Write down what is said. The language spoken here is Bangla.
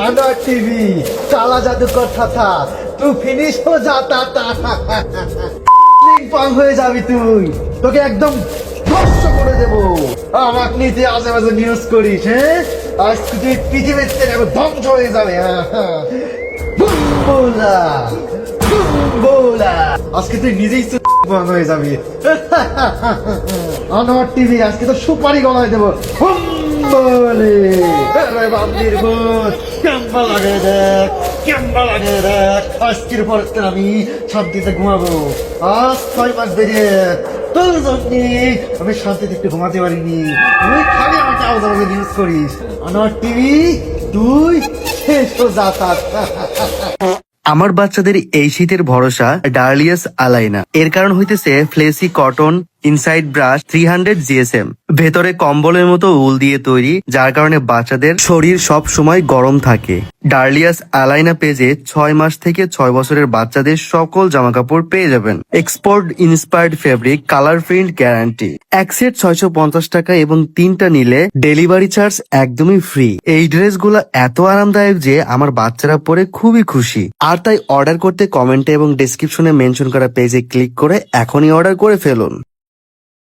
अनोट टीवी काला जादूकर था तू फिनिश हो जाता था পাং হয়ে যাবি তুই তোকে একদম ধ্বংস করে দেবো আমার নিতে আশেপাশে নিউজ করিস হ্যাঁ আজকে তুই পৃথিবীর থেকে ধ্বংস হয়ে যাবে বুমবোলা বুমবোলা আজকে তুই নিজেই পাং হয়ে যাবি আনোয়ার টিভি আজকে তো সুপারি গলায় দেবো বলে বান্দির ভূত কেমন লাগে দেখ কেমন লাগে দেখ আজকের পর আমি শান্তিতে ঘুমাবো আজ 6 মাস বেরিয়ে তোর জন্য আমি শান্তিতে একটু ঘুমাতে পারিনি তুই খালি আমাকে আলাদা নিউজ করিস আনোয়ার টিভি তুই শেষ হয়ে যাতা আমার বাচ্চাদের এই শীতের ভরসা ডার্লিয়াস আলাইনা। এর কারণ হইতেছে ফ্লেসি কটন ইনসাইড ব্রাশ 300 জিএসএম, ভেতরে কম্বলের মতো উল দিয়ে তৈরি, যার কারণে বাচ্চাদের শরীর সব সময় গরম থাকে। ডার্লিয়াস আলাইনা পেজে 6 মাস থেকে 6 বছরের বাচ্চাদের সকল জামাকাপড় পেয়ে যাবেন। Export inspired fabric, colour print guarantee. এক সেট 650 টাকা এবং 3টা নিলে ডেলিভারি চার্জ একদমই ফ্রি। এই ড্রেসগুলো এত আরামদায়ক যে আমার বাচ্চারা পরে খুবই খুশি। আর তাই অর্ডার করতে কমেন্টে এবং ডেসক্রিপশনে মেনশন করা পেজে ক্লিক করে এখনই অর্ডার করে ফেলুন।